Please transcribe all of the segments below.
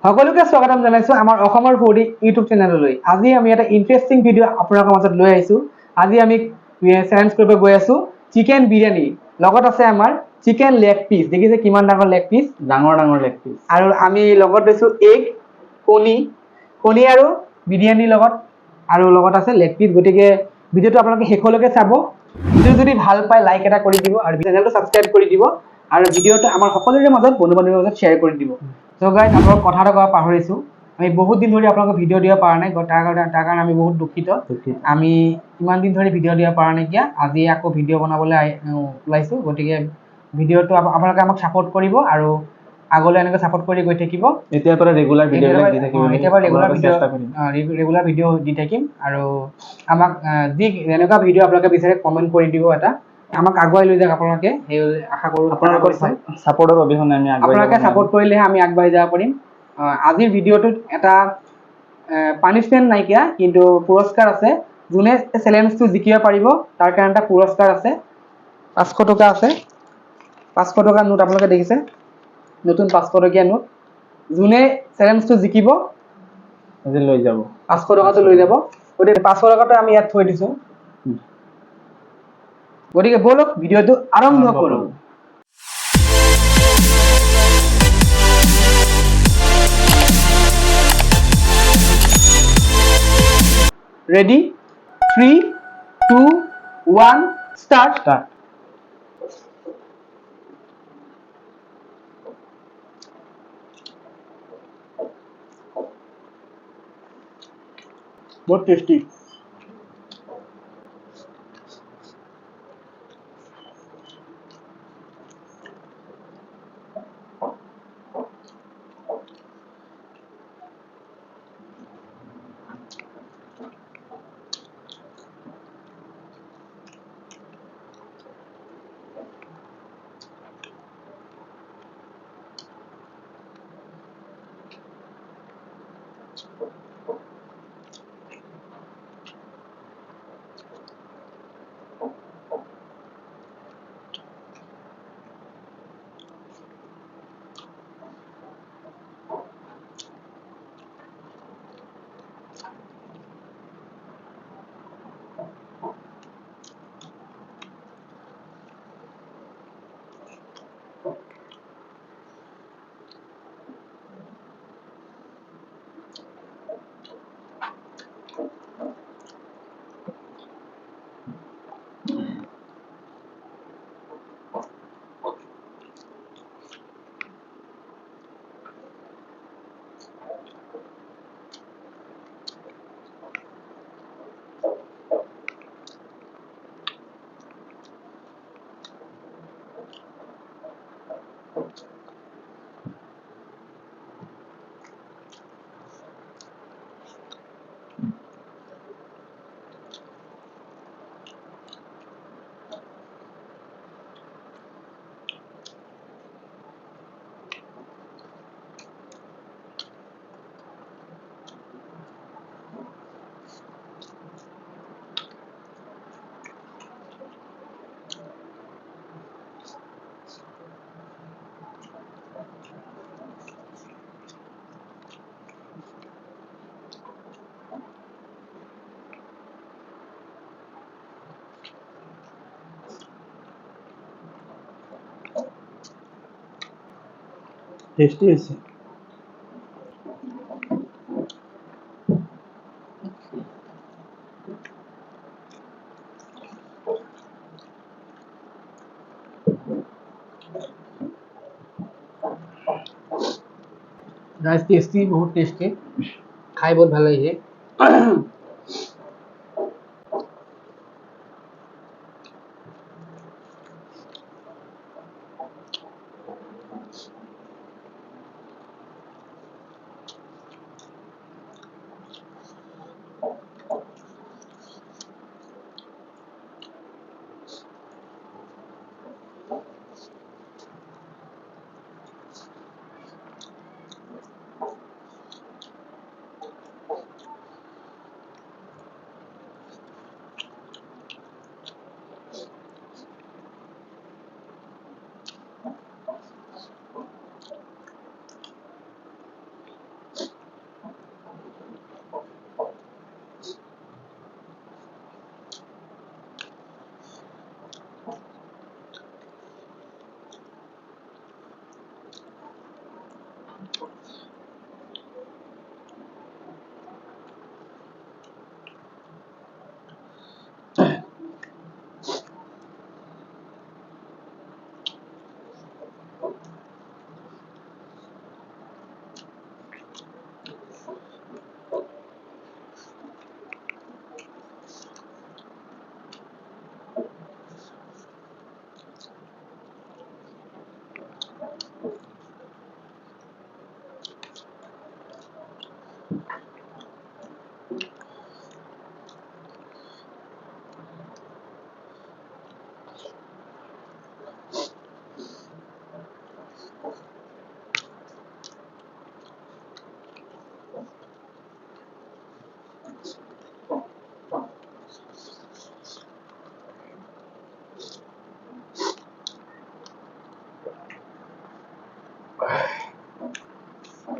সকলোকে স্বাগতম জনাইছো আমাৰ অসমৰ ফুডি ইউটিউব চেনেললৈ। আজি আমি এটা ইন্টাৰেষ্টিং ভিডিঅ' আপোনালোকৰ মাজত লৈ আহিছো। আজি আমি চেলেঞ্জ কৰিব গৈ আছো চিকেন বিৰিয়ানী। লগত আছে আমাৰ চিকেন লেগ পিস। দেখিছে কিমান ডাঙৰ লেগ পিস? ডাঙৰ লেগ পিস। আৰু আমি লগত লৈছো এগ, কণী আৰু বিৰিয়ানীৰ লগত আৰু লগত আছে লেগ পিস। গতিকে ভিডিঅ'টো আপোনালোকে শেষলৈকে চাব। ভিডিঅ' যদি ভাল পায় লাইক এটা কৰি দিব আৰু চেনেলটো সাবস্ক্ৰাইব কৰি দিব আৰু ভিডিঅ'টো আমাৰ সকলোৰে মাজত বন্ধু-বান্ধৱীৰ মাজত শ্বেয়াৰ কৰি দিব। সো গাইজ আপোনালোক কথা এটা কোৱা পাহৰিছো। আমি বহুত দিন ধৰি আপোনালোকক ভিডিঅ' দিব পৰা নাই, তাৰ কাৰণে আমি বহুত দুখিত। আমি ইমান দিন ধৰি ভিডিঅ' দিব পৰা নাই, কিয়া আজি আকৌ ভিডিঅ' বনাবলৈ ওলাইছো। গতিকে ভিডিঅ'টো আপোনালোকে আমাক সাপোৰ্ট কৰিব আৰু আগলৈ এনেকৈ সাপোৰ্ট কৰি গৈ থাকিব। এতিয়াৰ পৰা ৰেগুলাৰ ভিডিঅ' দি থাকিম। এতিয়াৰ পৰা ৰেগুলাৰ ভিডিঅ' দি থাকিম আৰু আমাক যি এনেকুৱা ভিডিঅ' আপোনালোকে বিচাৰে কমেণ্ট কৰি দিব এটা। আমাক আগুৱাই লৈ যাওক আপোনালোকে, সেই আশা কৰোঁ। আপোনালোকৰ সাপোৰ্টৰ অবিহনে আমি আপোনালোকে সাপোৰ্ট কৰিলেহে আমি আগবাঢ়ি যাব পাৰিম। আজিৰ ভিডিঅ'টোত এটা পানিছমেণ্ট নাইকিয়া, কিন্তু পুৰস্কাৰ আছে। যোনে চেলেঞ্জটো জিকিব পাৰিব তাৰ কাৰণে এটা পুৰস্কাৰ আছে। 500 টকা আছে। 500 টকাৰ নোট আপোনালোকে দেখিছে, নতুন 500 টকীয়া নোট। যোনে চেলেঞ্জটো জিকিব আজি লৈ যাব 500 টকাটো লৈ যাব। গতিকে 500 টকাটো আমি ইয়াত থৈ দিছো। গতিকে বলক ভিডিঅ'টো আৰম্ভ কৰোঁ। Ready? 3, 2, 1, start. बहुत टेस्टी। টেস্টি আছে। गाइस टेस्टी, बहुत टेस्टी, खाई बहुत ভাল লাগিছে।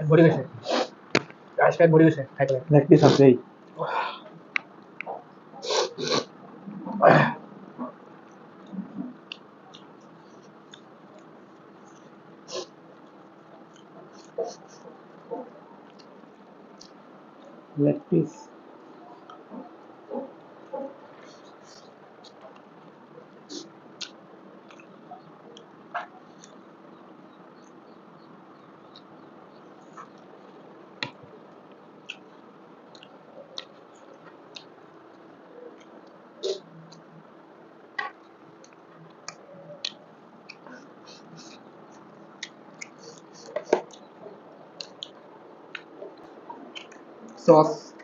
ভৰি গৈছে গাইছ পেট ভৰি গৈছে খাই পেলাই লেগ পিচ আছেই leg piece sauce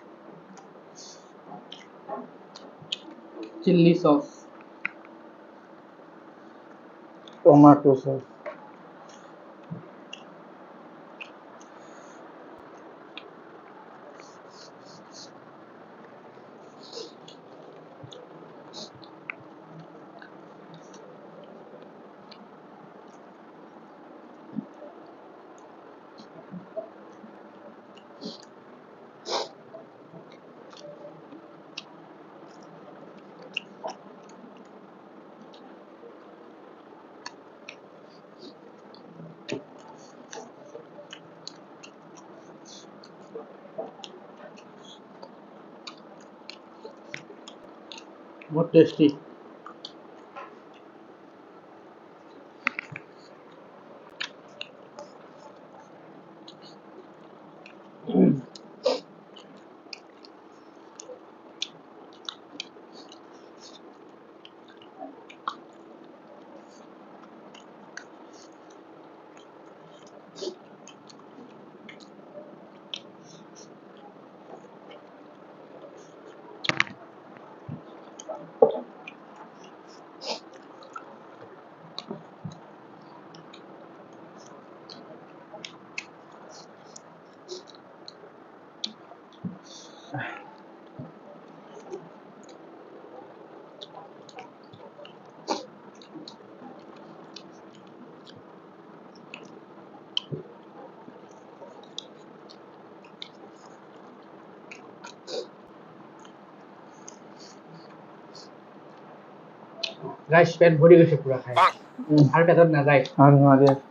chili sauce tomato sauce बहुत टेस्टी গাইছ পেট ভৰি গৈছে পুৰা খাই আৰু পেটত নাযায় আৰু নোৱাৰি আছে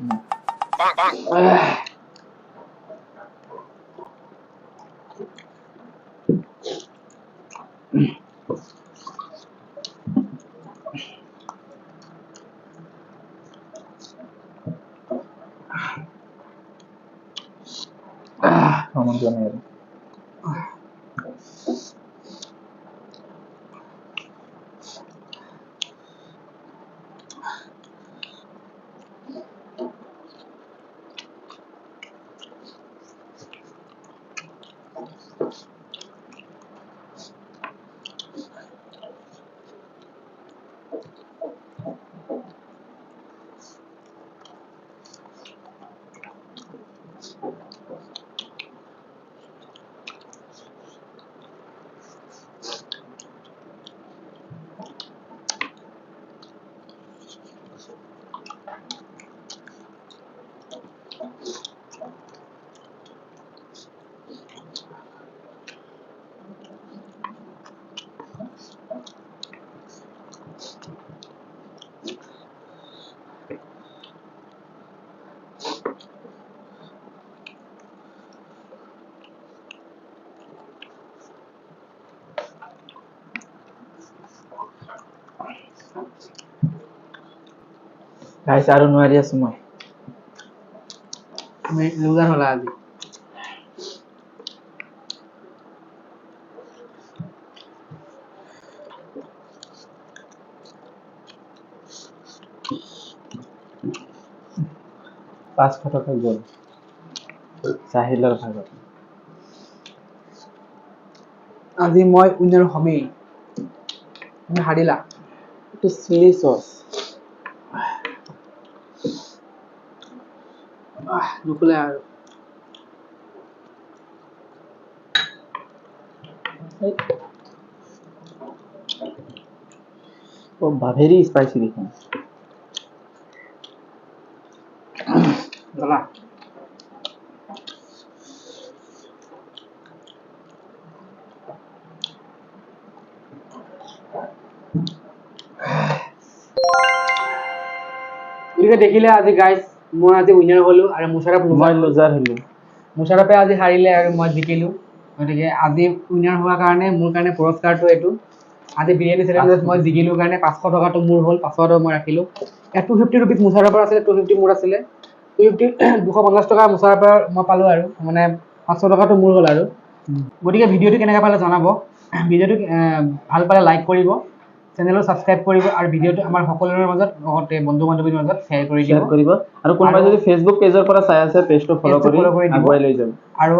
সমান যোৱা নাই আৰু গাইছ আৰু নোৱাৰি আছো মই লুজাৰ হলা আজি পাঁচশ টকা গ'ল চাহিলৰ ভাগত আজি মই উইনাৰ হমেই তুমি হাৰিলা এইটো চিলি চচ নুখুলে আৰু ভেৰি স্পাইচি দেখোন জ্বলা গতিকে দেখিলে আজি গাইজ মই আজি উইনাৰ হ'লো আৰু মই লুজাৰ হ'লো মুছাৰফে আজি হাৰিলে আৰু মই জিকিলোঁ গতিকে আজি উইনাৰ হোৱাৰ কাৰণে মোৰ কাৰণে পুৰস্কাৰটো এইটো আজি বিৰিয়ানী চেলেঞ্জত মই জিকিলোঁ কাৰণে 500 টকাটো মোৰ হ'ল 500 টকা মই ৰাখিলোঁ 250 ৰুপিজ মুছাৰফৰ আছিলে 250 মোৰ আছিলে 250 টকা মুছাৰফৰ মই পালোঁ আৰু মানে 500 টকাটো মোৰ হ'ল আৰু গতিকে ভিডিঅ'টো কেনেকৈ পালে জনাব ভিডিঅ'টো ভাল পালে লাইক কৰিব চেনেলটো ছাবস্ক্ৰাইব কৰিব আৰু ভিডিঅ'টো আমাৰ সকলোৰে মাজত লগতে বন্ধু বান্ধৱীৰ মাজত শ্বেয়াৰ কৰিব আৰু কোনোবাই যদি ফেচবুক পেজৰ পৰা চাই আছে পেজটো ফলো কৰি আগুৱাই লৈ যাব আৰু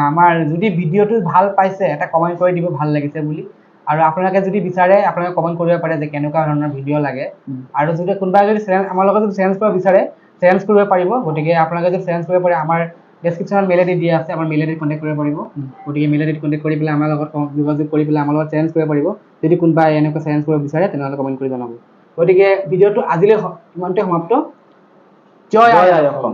আমাৰ যদি ভিডিঅ'টো ভাল পাইছে এটা কমেণ্ট কৰি দিব ভাল লাগিছে বুলি আৰু আপোনালোকে যদি বিচাৰে আপোনালোকে কমেণ্ট কৰিব পাৰে যে কেনেকুৱা ধৰণৰ ভিডিঅ' লাগে আৰু যদি কোনোবাই যদি আমাৰ লগত যদি চেঞ্জ কৰিব বিচাৰে চেঞ্জ কৰিব পাৰিব গতিকে আপোনালোকে যদি চেঞ্জ কৰিব পাৰে আমাৰ ডেছক্ৰিপশ্যনত মেইল আইডি দিয়া আছে আমাৰ মেইল আইডিত কণ্টেক্ট কৰিব পাৰিব গতিকে মেইল আইডিত কণ্টেক্ট কৰি পেলাই আমাৰ লগত যোগাযোগ কৰি পেলাই আমাৰ লগত চেঞ্জ কৰিব পাৰিব যদি কোনোবাই এনেকুৱা চেঞ্জ কৰিব বিচাৰে তেনেহ'লে কমেণ্ট কৰি জনাব গতিকে ভিডিঅ'টো আজিলৈ ইমানতে সমাপ্ত জয় আই অসম